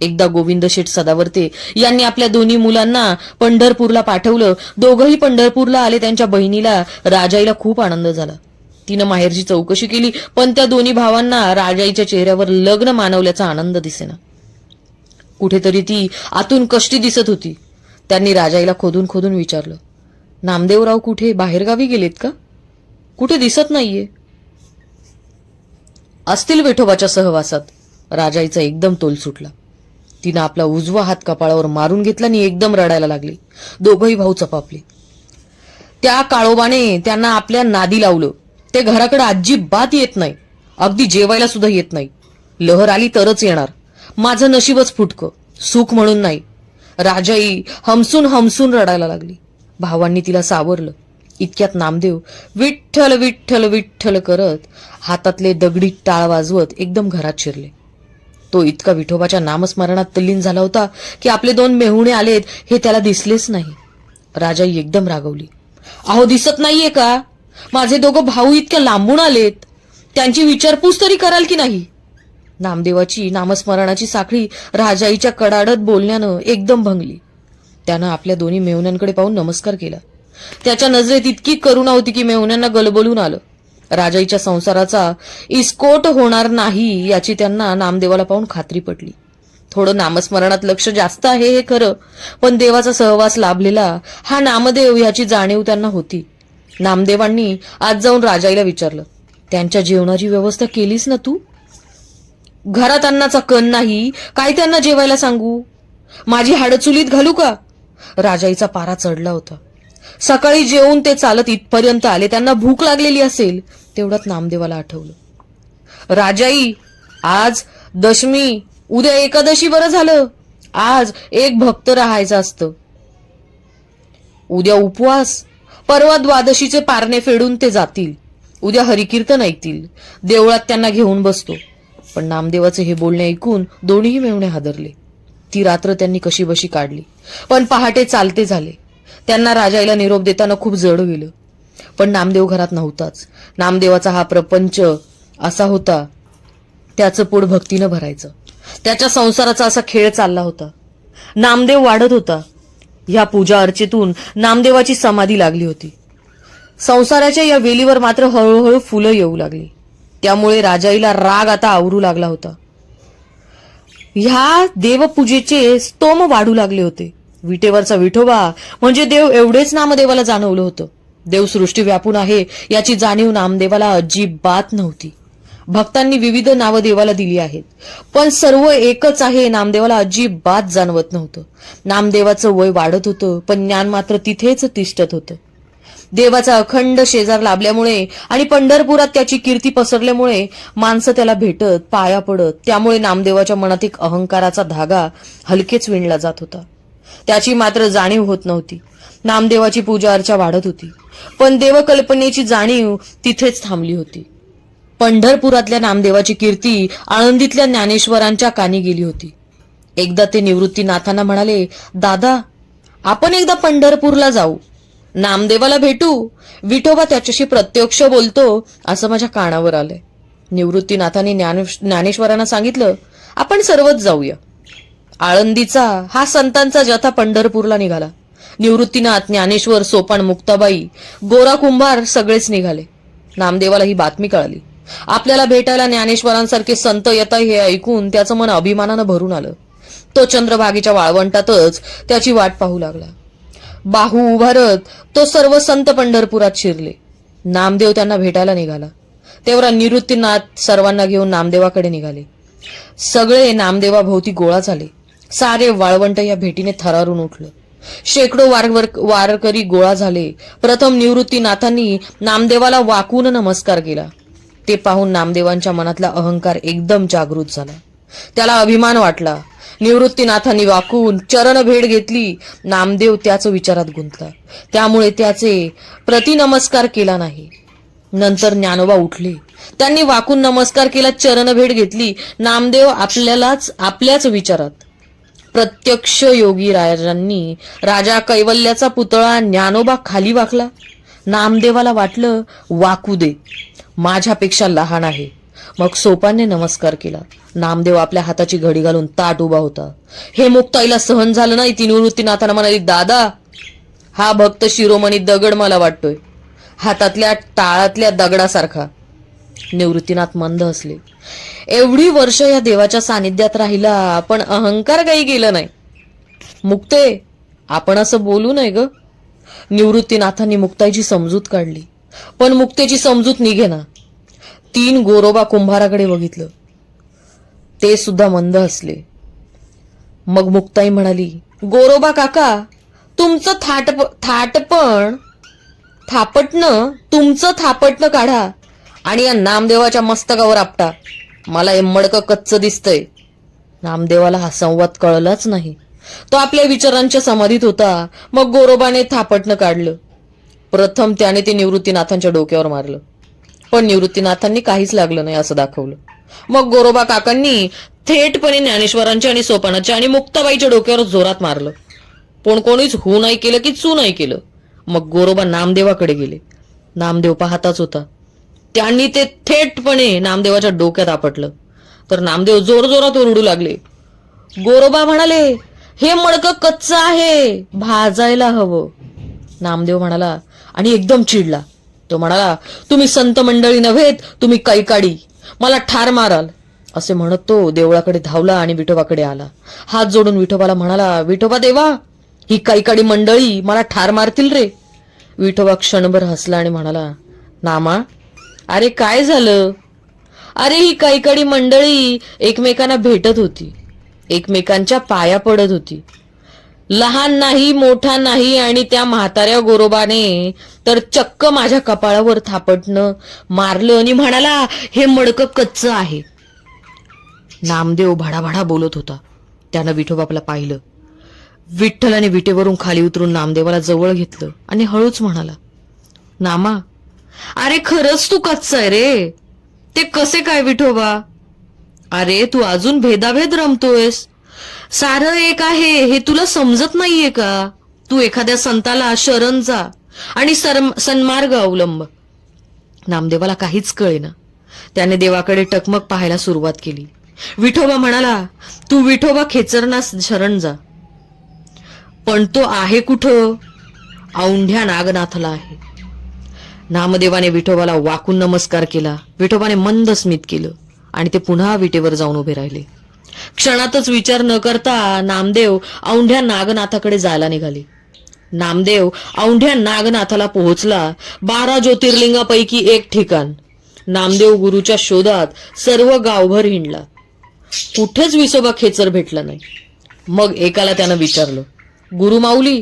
एकदा गोविंद शेठ सदावर्ते यांनी आपल्या दोन्ही मुलांना पंढरपूरला पाठवलं. दोघंही पंढरपूरला आले. त्यांच्या बहिणीला राजाईला खूप आनंद झाला. तिनं माहेरची चौकशी केली, पण त्या दोन्ही भावांना राजाईच्या चेहऱ्यावर लग्न मानवल्याचा आनंद दिसेना. कुठेतरी ती आतून कष्टी दिसत होती. त्यांनी राजाईला खोदून खोदून विचारलं, नामदेवराव कुठे बाहेरगावी गेलेत का? कुठे दिसत नाहीये. असतील विठोबाच्या सहवासात. राजाईचा एकदम तोल सुटला. तिनं आपला उजवा हात कपाळावर मारून घेतला आणि एकदम रडायला लागली. दोघंही भाऊ चपापले. त्या काळोबाने त्यांना आपल्या नादी लावलं. ते घराकडे अजिबात येत नाही, अगदी जेवायला सुद्धा येत नाही. लहर आली तरच येणार. माझं नशीबच फुटकं, सुख म्हणून नाही. राजाई हमसून हमसून रडायला लागली. भावांनी तिला सावरलं. इतक्यात नामदेव विठ्ठल विठ्ठल विठ्ठल करत हातातले दगडी टाळ वाजवत एकदम घरात शिरले. तो इतका विठोबाच्या नामस्मरणात तल्लीन झाला होता की आपले 2 मेहुणे आलेत हे त्याला दिसलेच नाही. राजाई एकदम रागवली. अहो, दिसत नाहीये का? माझे दोघं भाऊ इतक्या लांबून आलेत, त्यांची विचारपूस तरी कराल की नाही? नामदेवाची नामस्मरणाची साखळी राजाईच्या कडाडत बोलण्यानं एकदम भंगली. त्यानं आपल्या दोन्ही मेहुण्यांकडे पाहून नमस्कार केला. त्याच्या नजरेत इतकी करुणा होती की मेहुण्यांना गलबलून आलं. राजाईच्या संसाराचा इस्कोट होणार नाही याची त्यांना नामदेवाला पाहून खात्री पटली. थोडं नामस्मरणात लक्ष जास्त आहे हे खरं, पण देवाचा सहवास लाभलेला हा नामदेव याची जाणीव त्यांना होती. नामदेवांनी आज जाऊन राजाईला विचारलं, त्यांच्या जेवणाची व्यवस्था केलीस ना तू? घरात अन्नाचा कण नाही, काय त्यांना जेवायला सांगू? माझी हाडं चुलीत घालू का? राजाईचा पारा चढला होता. सकाळी जेवून ते चालत इथपर्यंत आले, त्यांना भूक लागलेली असेल. तेवढ्यात नामदेवाला आठवलं, राजाई आज दशमी, उद्या एकादशी. बरं झालं आज एक भक्त राहायचं असतं. उद्या उपवास, परवा द्वादशीचे पारणे फेडून ते जातील. उद्या हरिकीर्तन ऐकतील. देवळात त्यांना घेऊन बसतो. पण नामदेवाचे हे बोलणे ऐकून दोन्ही मेहुणे हादरले. ती रात्र त्यांनी कशीबशी काढली. पण पहाटे चालते झाले. त्यांना राजाईला निरोप देताना खूप जड गेलं. पण नामदेव घरात नव्हताच. नामदेवाचा हा प्रपंच असा होता, त्याचं पोट भक्तीनं भरायचं. त्याच्या संसाराचा असा खेळ चालला होता. नामदेव वाढत होता. ह्या पूजा अर्चेतून नामदेवाची समाधी लागली होती. संसाराच्या या वेलीवर मात्र हळूहळू फुलं येऊ लागली. त्यामुळे राजाईला राग आता आवरू लागला होता. ह्या देवपूजेचे स्तोम वाढू लागले होते. विटेवरचा विठोबा म्हणजे देव एवढेच नामदेवाला जाणवलं होतं. देव सृष्टी व्यापून आहे याची जाणीव नामदेवाला अजिबात नव्हती. भक्तांनी विविध नावं देवाला दिली आहेत, पण सर्व एकच आहे नामदेवाला अजिबात जाणवत नव्हतं. नामदेवाचं वय वाढत होतं, पण ज्ञान मात्र तिथेच तिष्ठत होतं. देवाचा अखंड शेजार लाभल्यामुळे आणि पंढरपुरात त्याची कीर्ती पसरल्यामुळे माणसं त्याला भेटत, पाया पडत. त्यामुळे नामदेवाच्या मनात एक अहंकाराचा धागा हलकेच विणला जात होता. त्याची मात्र जाणीव होत नव्हती. नामदेवाची पूजा अर्चा वाढत होती, पण देवकल्पनेची जाणीव तिथेच थांबली होती. पंढरपुरातल्या नामदेवाची कीर्ती आळंदीतल्या ज्ञानेश्वरांच्या कानी गेली होती. एकदा ते निवृत्तीनाथांना म्हणाले, दादा, आपण एकदा पंढरपूरला जाऊ, नामदेवाला भेटू. विठोबा त्याच्याशी प्रत्यक्ष बोलतो असं माझ्या कानावर आलंय. निवृत्तीनाथांनी ज्ञानेश्वरांना सांगितलं, आपण सर्वच जाऊया. आळंदीचा हा संतांचा जथा पंढरपूरला निघाला. निवृत्तीनाथ, ज्ञानेश्वर, सोपान, मुक्ताबाई, गोरा कुंभार सगळेच निघाले. नामदेवाला ही बातमी कळाली. आपल्याला भेटायला ज्ञानेश्वरांसारखे संत येत आहे हे ऐकून त्याचं मन अभिमानानं भरून आलं. तो चंद्रभागेच्या वाळवंटातच त्याची वाट पाहू लागला. बाहू उभारत तो सर्व संत पंढरपुरात शिरले. नामदेव त्यांना भेटायला निघाला. तेव्हा निवृत्तीनाथ सर्वांना घेऊन नामदेवाकडे निघाले. सगळे नामदेवाभोवती गोळा झाले. सारे वाळवंट या भेटीने थरारून उठलं. शेकडो वारकरी गोळा झाले. प्रथम निवृत्तीनाथांनी नामदेवाला वाकून नमस्कार केला. ते पाहून नामदेवांच्या मनातला अहंकार एकदम जागृत झाला. त्याला अभिमान वाटला. निवृत्तीनाथांनी वाकून चरण भेट घेतली. नामदेव त्याच विचारात गुंतला, त्यामुळे त्याचे प्रतिनमस्कार केला नाही. नंतर ज्ञानोबा उठले. त्यांनी वाकून नमस्कार केला, चरण भेट घेतली. नामदेव आपल्याच विचारात. प्रत्यक्ष योगी राजांनी राजा कैवल्याचा पुतळा ज्ञानोबा खाली वाकला. नामदेवाला वाटलं वाकू दे, माझ्यापेक्षा लहान आहे. मग सोपाने नमस्कार केला. नामदेव आपल्या हाताची घडी घालून ताट उभा होता. हे मुक्ताईला सहन झालं नाही. ती निवृत्तीनाथांना म्हणाली, दादा, हा भक्त शिरोमणी दगड मला वाटतोय, हातातल्या टाळातल्या दगडासारखा. निवृत्तीनाथ मंद हसले. एवढी वर्ष या देवाच्या सानिध्यात राहिला, पण अहंकार काही गेला नाही. मुक्ते, आपण असं बोलू नये ग. निवृत्तीनाथांनी मुक्ताईची समजूत काढली, पण मुक्तेची समजूत निघेना. 3 गोरोबा कुंभाराकडे बघितलं. ते सुद्धा मंद हसले. मग मुक्ताई म्हणाली, गोरोबा काका, तुमचं थापटणं काढा आणि या नामदेवाच्या मस्तकावर आपटा. मला हे मडकं कच्च दिसतंय. नामदेवाला हा संवाद कळलाच नाही. तो आपल्या विचारांच्या समाधीत होता. मग गोरोबाने थापटणं काढलं. प्रथम त्याने ते निवृत्तीनाथांच्या डोक्यावर मारलं, पण निवृत्तीनाथांनी काहीच लागलं नाही असं दाखवलं. मग गोरोबा काकांनी थेटपणे ज्ञानेश्वरांच्या आणि सोपानाच्या आणि मुक्ताबाईच्या डोक्यावर जोरात मारलं, पण कोणीच हू नाही केलं की चू नाही केलं. मग गोरोबा नामदेवाकडे गेले. नामदेव पाहताच होता. त्यांनी ते थेटपणे नामदेवाच्या डोक्यात आपटलं, तर नामदेव जोरजोरात ओरडू लागले. गोरोबा म्हणाले, हे मडकं कच्च आहे, भाजायला हवं. नामदेव म्हणाला आणि एकदम चिडला. तो म्हणाला, तुम्ही संत मंडळी नव्हेत, तुम्ही कैकाडी, मला ठार माराल. असे म्हणत तो देवळाकडे धावला आणि विठोबाकडे आला. हात जोडून विठोबाला म्हणाला, विठोबा देवा, ही कैकाडी मंडळी मला ठार मारतील रे. विठोबा क्षणभर हसला आणि म्हणाला, नामा, अरे काय झालं? अरे ही कैकाडी मंडळी एकमेकांना भेटत होती, एकमेकांच्या पाया पडत होती. लहान नाही, मोठा नाही, आणि त्या म्हाताऱ्या गोरोबाने तर चक्क माझ्या कपाळावर थापटणं मारलं आणि म्हणाला, हे मडकं कच्च आहे. नामदेव भाडाभाडा बोलत होता. त्यानं विठोबाला पाहिलं. विठ्ठलाने विटेवरून खाली उतरून नामदेवाला जवळ घेतलं आणि हळूच म्हणाला, नामा, अरे खरंच तू कच्चा आहे रे. ते कसे काय विठोबा? अरे तू अजून भेदाभेद रमतोयस. सारं एक आहे हे तुला समजत नाहीये का? तू एखाद्या संताला शरण जा आणि सन्मार्ग अवलंब. नामदेवाला काहीच कळेना. त्याने देवाकडे टकमक पाहायला सुरुवात केली. विठोबा म्हणाला, तू विठोबा खेचरनास शरण जा. पण तो आहे कुठं? औंढ्या नागनाथला आहे. नामदेवाने विठोबाला वाकून नमस्कार केला. विठोबाने मंद स्मित केलं आणि ते पुन्हा विटेवर जाऊन उभे राहिले. क्षणातच विचार न करता नामदेव औंढ्या नागनाथाकडे जायला निघाले. नामदेव औंढ्या नागनाथाला पोहोचला. 12 ज्योतिर्लिंगापैकी एक ठिकाण. नामदेव गुरुच्या शोधात सर्व गावभर हिंडला. कुठेच विसोबा खेचर भेटला नाही. मग एकाला त्यानं विचारलं, गुरु माऊली,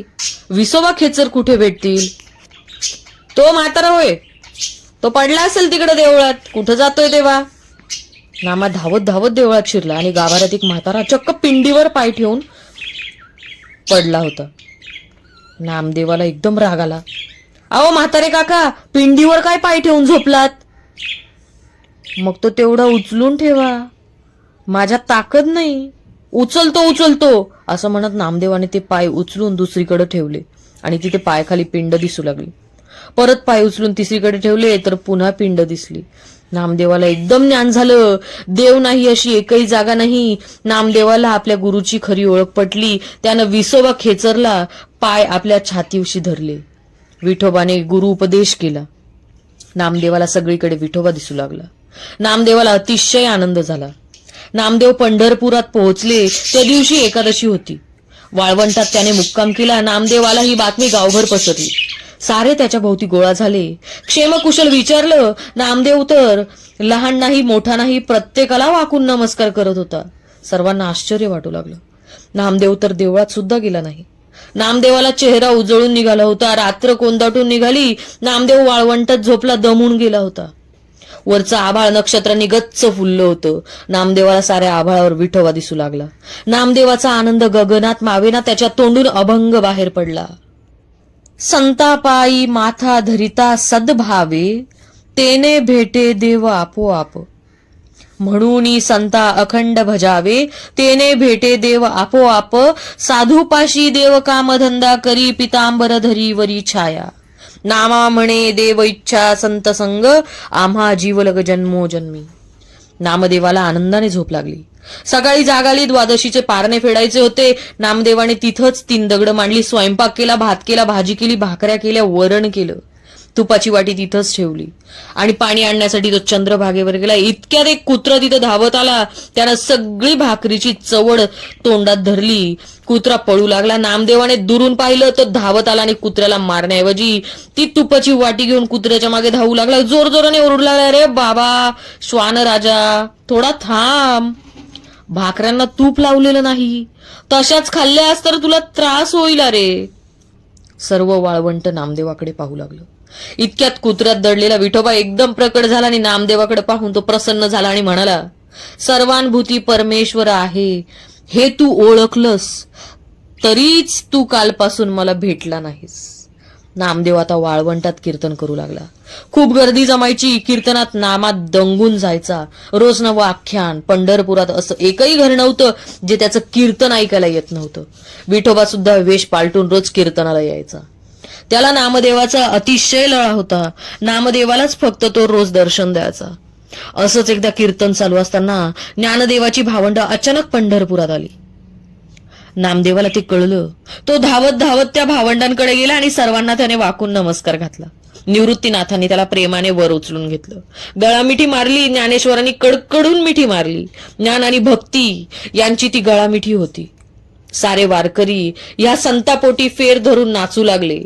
विसोबा खेचर कुठे भेटतील? तो म्हातारा होय, तो पडला असेल तिकडे देवळात. कुठं जातोय तेव्हा? नामा धावत धावत देवळात शिरला आणि गाभाऱ्यात एक म्हातारा चक्क पिंडीवर पाय ठेवून पडला होता. नामदेवाला एकदम राग आला. अहो म्हातारे काका, पिंडीवर काय पाय ठेवून झोपलात? मग तो तेवढा उचलून ठेवा, माझ्यात ताकद नाही. उचलतो असं म्हणत नामदेवाने ते पाय उचलून दुसरीकडे ठेवले आणि तिथे पायाखाली पिंड दिसू लागली. परत पाय उचलून तिसरीकडे ठेवले तर पुन्हा पिंड दिसली. नामदेवाला एकदम ज्ञान झालं. देव नाही अशी एकही जागा नाही. नामदेवाला आपल्या गुरुची खरी ओळख पटली. त्यानं विसोबा खेचरला पाय आपल्या छातीवशी धरले. विठोबाने गुरु उपदेश केला. नामदेवाला सगळीकडे विठोबा दिसू लागला. नामदेवाला अतिशय आनंद झाला. नामदेव पंढरपुरात पोहोचले. त्या दिवशी एकादशी होती. वाळवंटात त्याने मुक्काम केला. नामदेवाला ही बातमी गावभर पसरली. सारे त्याच्या भोवती गोळा झाले. क्षेमकुशल विचारलं. नामदेव तर लहान नाही, मोठा नाही, प्रत्येकाला वाकून नमस्कार करत होता. सर्वांना आश्चर्य वाटू लागलं. नामदेव तर देवळात सुद्धा गेला नाही. नामदेवाला चेहरा उजळून निघाला होता. रात्र कोंदाटून निघाली. नामदेव वाळवंटात झोपला दमून गेला होता. वरचं आभाळ नक्षत्रांनी गच्च फुललं होतं. नामदेवाला साऱ्या आभाळावर विठोबा दिसू लागला. नामदेवाचा आनंद गगनात मावेना त्याच्या तोंडून अभंग बाहेर पडला. संतापायी माथा धरिता सद्भावे, तेने भेटे देव आपोआप. म्हणून संता अखंड भजावे, तेने भेटे देव आपोआप. साधूपाशी देव कामधंदा करी, पितांबर धरी वरी छाया. नामा म्हणे देव इच्छा संत संग, आम्हा जीवलग जन्मोजन्मी. नामदेवाला आनंदाने झोप लागली. सकाळी जाग आली. द्वादशीचे पारणे फेडायचे होते. नामदेवाने तिथंच 3 दगड मांडली. स्वयंपाक केला, भात केला, भाजी केली, भाकऱ्या केल्या, वरण केलं. तुपाची वाटी तिथंच ठेवली आणि पाणी आणण्यासाठी तो चंद्रभागेवर गेला. इतक्यात एक कुत्रा तिथं धावत आला. त्यानं सगळी भाकरीची चवड तोंडात धरली. कुत्रा पळू लागला. नामदेवाने दुरून पाहिलं तर धावत आला आणि कुत्र्याला मारण्याऐवजी ती तुपाची वाटी घेऊन कुत्र्याच्या मागे धावू लागला. जोर जोराने ओरडू लागला, अरे बाबा श्वान राजा, थोडा थांब, भाकऱ्यांना तूप लावलेलं नाही, तशाच खाल्ल्यास तर तुला त्रास होईल. अरे सर्व वाळवंट नामदेवाकडे पाहू लागलं. इतक्यात कुत्र्यात दडलेला विठोबा एकदम प्रकट झाला आणि नामदेवाकडे पाहून तो प्रसन्न झाला आणि म्हणाला, सर्वानुभूती परमेश्वर आहे हे तू ओळखलंस तरीच तू कालपासून मला भेटला नाहीस. नामदेव आता वाळवंटात कीर्तन करू लागला. खूप गर्दी जमायची. कीर्तनात नामात दंगून जायचा. रोज नवं आख्यान. पंढरपुरात असं एकही घर नव्हतं जे त्याचं कीर्तन ऐकायला येत नव्हतं. विठोबा सुद्धा वेश पालटून रोज कीर्तनाला यायचा. त्याला नामदेवाचा अतिशय लळा होता. नामदेवालाच फक्त तो रोज दर्शन द्यायचा. असंच एकदा कीर्तन चालू असताना ज्ञानदेवाची भावंड अचानक पंढरपुरात आली. नामदेवाला ते कळलं. तो धावत धावत त्या भावंडांकडे गेला आणि सर्वांना त्याने वाकून नमस्कार घातला. निवृत्तीनाथांनी त्याला प्रेमाने वर उचलून घेतलं. गळामिठी मारली. ज्ञानेश्वरांनी कडकडून मिठी मारली. ज्ञान आणि भक्ती यांची ती गळामिठी होती. सारे वारकरी या संतापोटी फेर धरून नाचू लागले.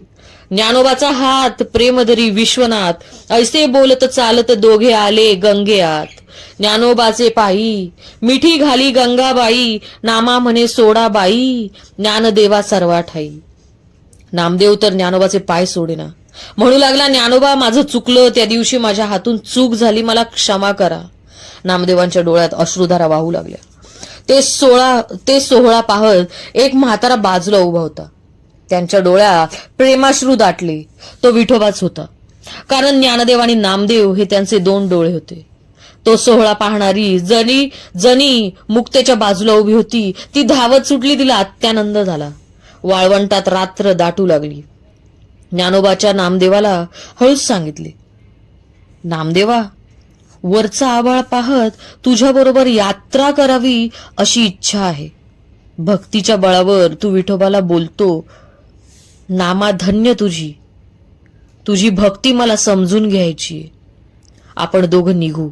ज्ञानोबाचा हात प्रेमधरी विश्वनाथ, ऐसे बोलत चालत दोघे आले गंगे आत. ज्ञानोबाचे पायी मिठी घाली गंगाबाई, नामा म्हणे सोडाबाई, ज्ञानदेवा सर्वा ठाई. नामदेव तर ज्ञानोबाचे पाय सोडेना. म्हणू लागला, ज्ञानोबा माझं चुकलं, त्या दिवशी माझ्या हातून चूक झाली, मला क्षमा करा. नामदेवांच्या डोळ्यात अश्रुधारा वाहू लागल्या. ते सोहळा पाहत एक म्हातारा बाजूला उभा होता. त्यांच्या डोळ्यात प्रेमाश्रू दाटले. तो विठोबाच होता. कारण ज्ञानदेव आणि नामदेव हे त्यांचे 2 डोळे होते. तो सोहळा पाहणारी जनी मुक्तेच्या बाजूला उभी होती. ती धावत सुटली. तिला अत्यानंद झाला. वाळवंटात रात्र दाटू लागली. ज्ञानोबाच्या नामदेवाला हळूच सांगितले, नामदेवा, वरचा आभाळ पाहत तुझ्याबरोबर यात्रा करावी अशी इच्छा आहे. भक्तीच्या बळावर तू विठोबाला बोलतो. नामा धन्य तुझी भक्ती मला समजून घ्यायची. आपण दोघं निघू.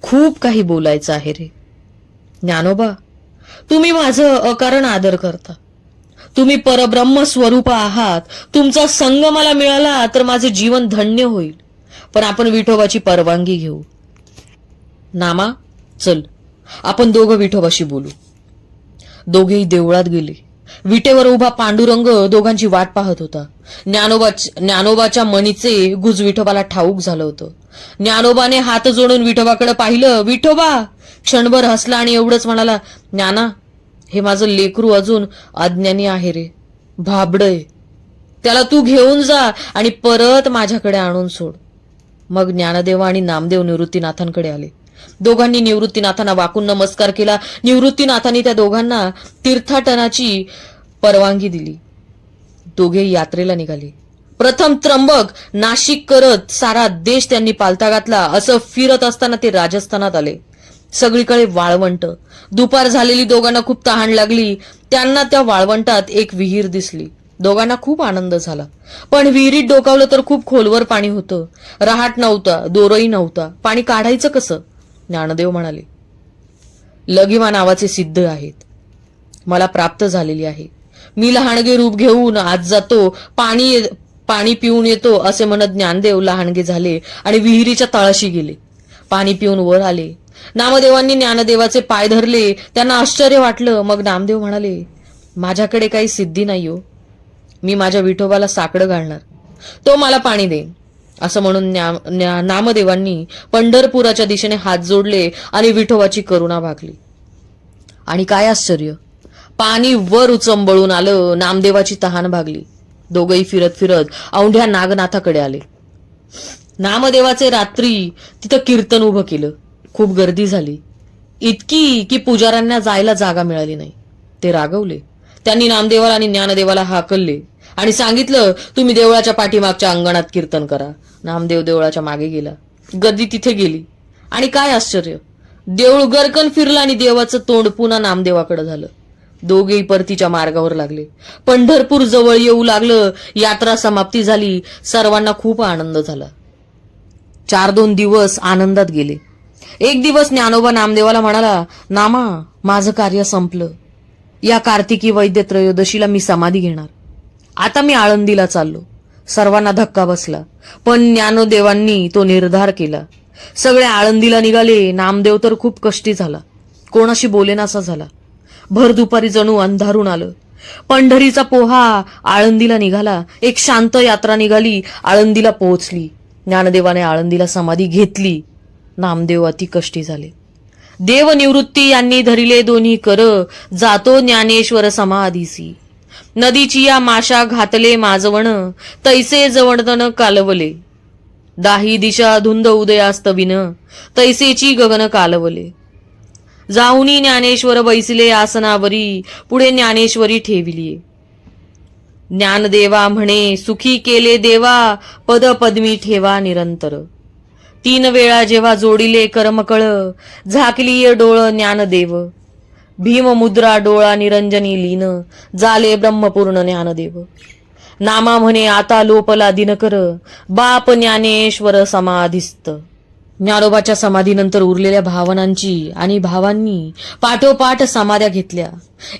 खूप काही बोलायचं आहे रे. ज्ञानोबा, तुम्ही माझं अकारण आदर करता. तुम्ही परब्रह्म स्वरूप आहात. तुमचा संग मला मिळाला तर माझे जीवन धन्य होईल. पण आपण विठोबाची परवानगी घेऊ. नामा, चल, आपण दोघं विठोबाशी बोलू. दोघेही देवळात गेले. विटेवर उभा पांडुरंग दोघांची वाट पाहत होता. ज्ञानोबाच्या मनीचे गुज विठोबाला ठाऊक झालं होतं. ज्ञानोबाने हात जोडून विठोबाकडे पाहिलं. विठोबा क्षणभर हसला आणि एवढंच म्हणाला, ज्ञाना, हे माझं लेकरू अजून अज्ञानी आहे रे, भाबडय. त्याला तू घेऊन जा आणि परत माझ्याकडे आणून सोड. मग ज्ञानदेव आणि नामदेव निवृत्तीनाथांकडे आले. दोघांनी निवृत्तीनाथांना वाकून नमस्कार केला. निवृत्तीनाथांनी त्या दोघांना तीर्थाटनाची परवानगी दिली. दोघे यात्रेला निघाले. प्रथम त्र्यंबक, नाशिक करत सारा देश त्यांनी पालथा घातला. असं फिरत असताना ते राजस्थानात आले. सगळीकडे वाळवंट. दुपार झालेली. दोघांना खूप तहान लागली. त्यांना त्या वाळवंटात एक विहीर दिसली. दोघांना खूप आनंद झाला. पण विहिरीत डोकावलं तर खूप खोलवर पाणी होतं. रहाट नव्हता, दोरही नव्हता. पाणी काढायचं कसं? ज्ञानदेव म्हणाले, लघिमा नावाचे सिद्ध आहेत, मला प्राप्त झालेली आहे. मी लहानगे रूप घेऊन आज जातो, पाणी पिऊन येतो असे म्हणत ज्ञानदेव लहानगे झाले आणि विहिरीच्या तळाशी गेले. पाणी पिऊन वर आले. नामदेवांनी ज्ञानदेवाचे पाय धरले. त्यांना आश्चर्य वाटलं. मग नामदेव म्हणाले, माझ्याकडे काही सिद्धी नाही हो. मी माझ्या विठोबाला साकडं घालणार, तो मला पाणी देईन. असं म्हणून नामदेवांनी पंढरपुराच्या दिशेने हात जोडले आणि विठोबाची करुणा भागली. आणि काय आश्चर्य, पाणी वर उचंबळून आलं. नामदेवाची तहान भागली. दोघंही फिरत फिरत औंढ्या नागनाथाकडे आले. नामदेवाचे रात्री तिथं कीर्तन उभं केलं. खूप गर्दी झाली, इतकी की पुजाऱ्यांना जायला जागा मिळाली नाही. ते रागवले. त्यांनी नामदेवाला आणि ज्ञानदेवाला हाकलले आणि सांगितलं, तुम्ही देवळाच्या पाठीमागच्या अंगणात कीर्तन करा. नामदेव देवळाच्या मागे गेला. गर्दी तिथे गेली. आणि काय आश्चर्य, देऊळ गरकन फिरलं आणि देवाचं तोंड पुन्हा नामदेवाकडे झालं. दोघेही परतीच्या मार्गावर लागले. पंढरपूर जवळ येऊ लागलं. यात्रा समाप्ती झाली. सर्वांना खूप आनंद झाला. 4-2 दिवस आनंदात गेले. एक दिवस ज्ञानोबा नामदेवाला म्हणाला, नामा, माझं कार्य संपलं. या कार्तिकी वैद्य त्रयोदशीला मी समाधी घेणार. आता मी आळंदीला चाललो. सर्वांना धक्का बसला, पण ज्ञानदेवांनी तो निर्धार केला. सगळे आळंदीला निघाले. नामदेव तर खूप कष्टी झाला. कोणाशी बोलेनासा झाला. भर दुपारी जणू अंधारून आलं. पंढरीचा पोहा आळंदीला निघाला. एक शांत यात्रा निघाली. आळंदीला पोहोचली. ज्ञानदेवाने आळंदीला समाधी घेतली. नामदेव अति कष्टी झाले. देव निवृत्ती यांनी धरिले दोन्ही कर, जातो ज्ञानेश्वर समाधीसी. नदीची या माशा घातले माजवण, तैसे जवळतन कालवले. दाही दिशा धुंद उदयास्तविन, तैसेची गगन कालवले. जाऊनी ज्ञानेश्वर बैसले आसनावरी, पुढे ज्ञानेश्वरी ठेविली. ज्ञानदेवा म्हणे, सुखी केले देवा, पद पद्मी ठेवा निरंतर. 3 वेळा जेव्हा जोडिले कर्मकळ, झाकलीये डोळ ज्ञानदेव. भीम मुद्रा डोळा निरंजनी लीन, जाले ब्रह्मपूर्ण ज्ञानदेव. नामा म्हणे, आता लोपला दिनकर, बाप ज्ञानेश्वर समाधिस्त. ज्ञानोबाच्या समाधीनंतर उरलेल्या भावनांची आणि भावांनी पाठोपाठ समाध्या घेतल्या.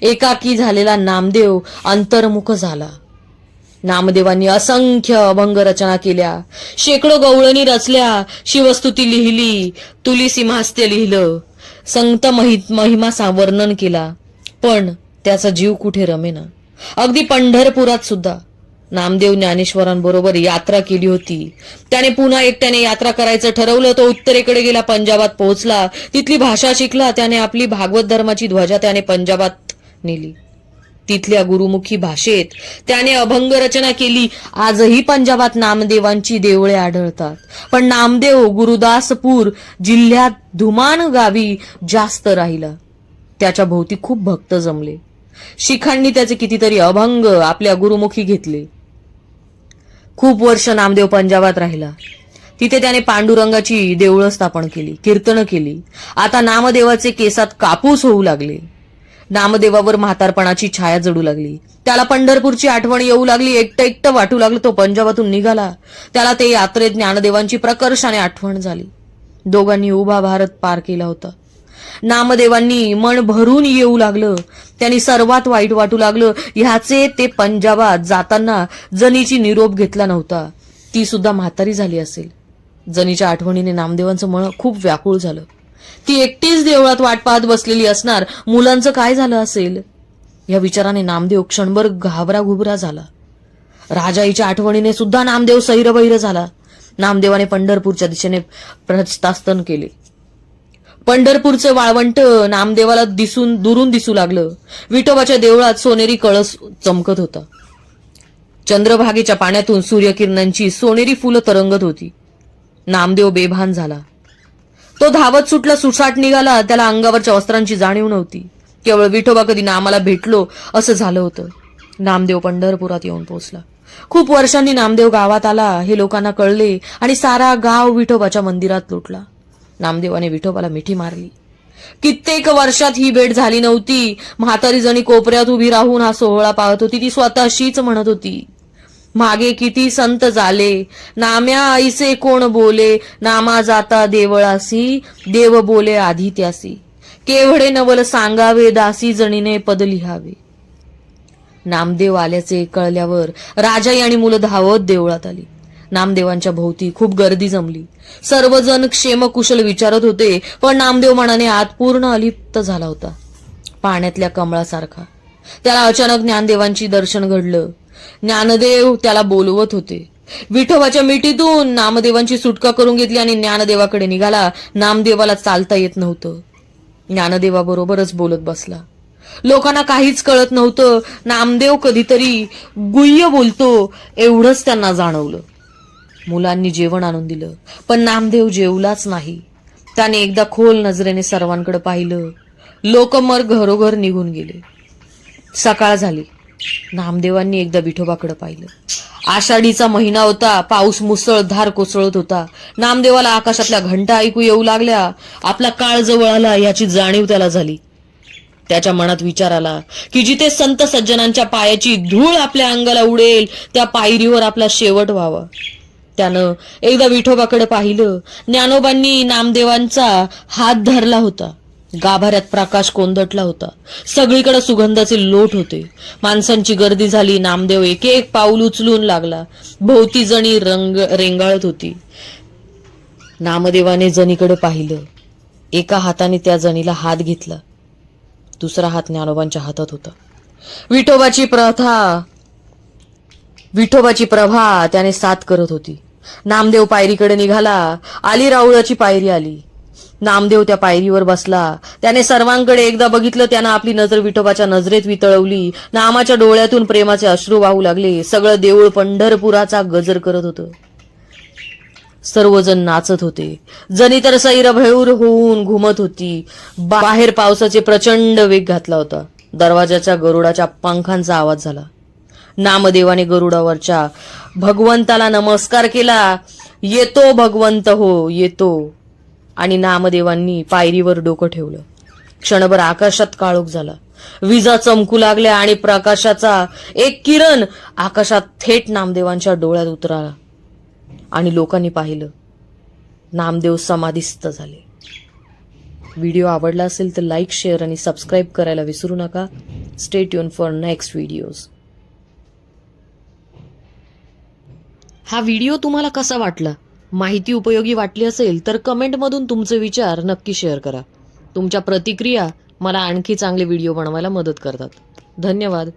एकाकी झालेला नामदेव अंतर्मुख झाला. नामदेवांनी असंख्य अभंग रचना केल्या. शेकडो गवळणी रचल्या. शिवस्तुती लिहिली. तुलसीमास्त्य लिहिलं. संत महिमा वर्णन केला. पण त्याचा जीव कुठे रमेना. अगदी पंढरपुरात सुद्धा नामदेव ज्ञानेश्वरांबरोबर यात्रा केली होती. त्याने पुन्हा एकट्याने यात्रा करायचं ठरवलं. तो उत्तरेकडे गेला. पंजाबात पोहोचला. तिथली भाषा शिकला. त्याने आपली भागवत धर्माची ध्वजा त्याने पंजाबात नेली. तिथल्या गुरुमुखी भाषेत त्याने अभंग रचना केली. आजही पंजाबात नामदेवांची देवळे आढळतात. पण नामदेव गुरुदासपूर जिल्ह्यात धुमान गावी जास्त राहिला. त्याच्या भोवती खूप भक्त जमले. शिखांनी त्याचे कितीतरी अभंग आपल्या गुरुमुखी घेतले. खूप वर्ष नामदेव पंजाबात राहिला. तिथे त्याने पांडुरंगाची देवळं स्थापन केली. कीर्तनं केली. आता नामदेवाचे केसात कापूस होऊ लागले. नामदेवावर म्हातारपणाची छाया जडू लागली. त्याला पंढरपूरची आठवण येऊ लागली. एकटं वाटू लागलं. तो पंजाबातून निघाला. त्याला ते यात्रेत ज्ञानदेवांची प्रकर्षाने आठवण झाली. दोघांनी उभा भारत पार केला होता. नामदेवांनी मन भरून येऊ लागलं. त्यांनी सर्वात वाईट वाटू लागलं ह्याचे ते पंजाबात जाताना जनीची निरोप घेतला नव्हता. ती सुद्धा म्हातारी झाली असेल. जनीच्या आठवणीने नामदेवांचं मन खूप व्याकुळ झालं. ती एकटीच देवळात वाट पाहत बसलेली असणार. मुलांचं काय झालं असेल या विचाराने नामदेव क्षणभर घाबरा झाला. राजाईच्या आठवणीने सुद्धा नामदेव सैरभैर झाला. नामदेवाने पंढरपूरच्या दिशेने प्रस्थान केले. पंढरपूरचे वाळवंट नामदेवाला दुरून दिसू लागलं. विठोबाच्या देवळात सोनेरी कळस चमकत होता. चंद्रभागेच्या पाण्यातून सूर्यकिरणांची सोनेरी फुलं तरंगत होती. नामदेव बेभान झाला. तो धावत सुटला. सुसाट निघाला. त्याला अंगावरच्या वस्त्रांची जाणीव नव्हती. केवळ विठोबा कधी नामाला भेटलो असं झालं होतं. नामदेव पंढरपुरात येऊन पोहोचला. खूप वर्षांनी नामदेव गावात आला हे लोकांना कळले आणि सारा गाव विठोबाच्या मंदिरात लुटला. नामदेवाने विठोबाला मिठी मारली. कित्येक वर्षात ही भेट झाली नव्हती. म्हातारी जणी कोपऱ्यात उभी राहून हा सोहळा पाहत होती. ती स्वतःशीच म्हणत होती, मागे किती संत झाले, नाम्या ऐसे कोण बोले, नामा जाता देवळासी, देव बोले आधी त्यासी, केवढे नवल सांगावे, दासी जणीने पद लिहावे. नामदेव आल्याचे कळल्यावर राजाई आणि मुलं धावत देवळात आली. नामदेवांच्या भोवती खूप गर्दी जमली. सर्वजण क्षेमकुशल विचारत होते. पण नामदेव मनाने आत पूर्ण अलिप्त झाला होता, पाण्यातल्या कमळासारखा. त्याला अचानक ज्ञानदेवांची दर्शन घडलं. ज्ञानदेव त्याला बोलवत होते. विठोबाच्या मिठीतून नामदेवांची सुटका करून घेतली आणि ज्ञानदेवाकडे निघाला. नामदेवाला चालता येत नव्हतं. ज्ञानदेवाबरोबरच बोलत बसला. लोकांना काहीच कळत नव्हतं. नामदेव कधीतरी गुह्य बोलतो एवढंच त्यांना जाणवलं. मुलांनी जेवण आणून दिलं, पण नामदेव जेवलाच नाही. त्याने एकदा खोल नजरेने सर्वांकडे पाहिलं. लोक मग घरोघर निघून गेले. सकाळ झाली. नामदेवांनी एकदा विठोबाकडे पाहिलं. आषाढीचा महिना होता. पाऊस मुसळधार कोसळत होता. नामदेवाला आकाशातल्या घंटा ऐकू येऊ लागल्या. आपला काळ जवळ आला याची जाणीव त्याला झाली. त्याच्या मनात विचार आला की जिथे संत सज्जनांच्या पायाची धूळ आपल्या अंगाला उडेल त्या पायरीवर आपला शेवट व्हावा. त्यानं एकदा विठोबाकडे पाहिलं. ज्ञानोबांनी नामदेवांचा हात धरला होता. गाभाऱ्यात प्रकाश कोंदटला होता. सगळीकडे सुगंधाचे लोट होते. माणसांची गर्दी झाली. नामदेव एक एक पाऊल उचलून लागला. भोवती जणी रेंगाळत होती. नामदेवाने जणीकडे पाहिलं. एका हाताने त्या जणीला हात घेतला. दुसरा हात ज्ञानोबांच्या हातात होता. विठोबाची प्रभा त्याने साथ करत होती. नामदेव पायरीकडे निघाला. आली राऊळाची पायरी आली. नामदेव त्या पायरीवर बसला. त्याने सर्वांकडे एकदा बघितलं. त्यानं आपली नजर विठोबाच्या नजरेत वितळवली. नामाच्या डोळ्यातून प्रेमाचे अश्रू वाहू लागले. सगळं देऊळ पंढरपुराचा गजर करत होतं. सर्वजण नाचत होते. जणी तर सैरभैर होऊन घुमत होती. बाहेर पावसाचे प्रचंड वेग घातला होता. दरवाजाच्या गरुडाच्या पंखांचा आवाज झाला. नामदेवाने गरुडावरच्या भगवंताला नमस्कार केला. येतो भगवंत हो येतो. आणि नामदेवांनी पायरीवर डोकं ठेवलं. क्षणभर आकाशात काळोख झाला. विजा चमकू लागल्या आणि प्रकाशाचा एक किरण आकाशात थेट नामदेवांच्या डोळ्यात उतरला आणि लोकांनी पाहिलं. नामदेव समाधिस्थ झाले. व्हिडिओ आवडला असेल तर लाईक, शेअर आणि सबस्क्राईब करायला विसरू नका. Stay tune for next videos. हा व्हिडिओ तुम्हाला कसा वाटला? माहिती उपयोगी वाटली असेल तर कमेंटमधून तुमचे विचार नक्की शेअर करा. तुमच्या प्रतिक्रिया मला आणखी चांगले व्हिडिओ बनवायला मदत करतात. धन्यवाद.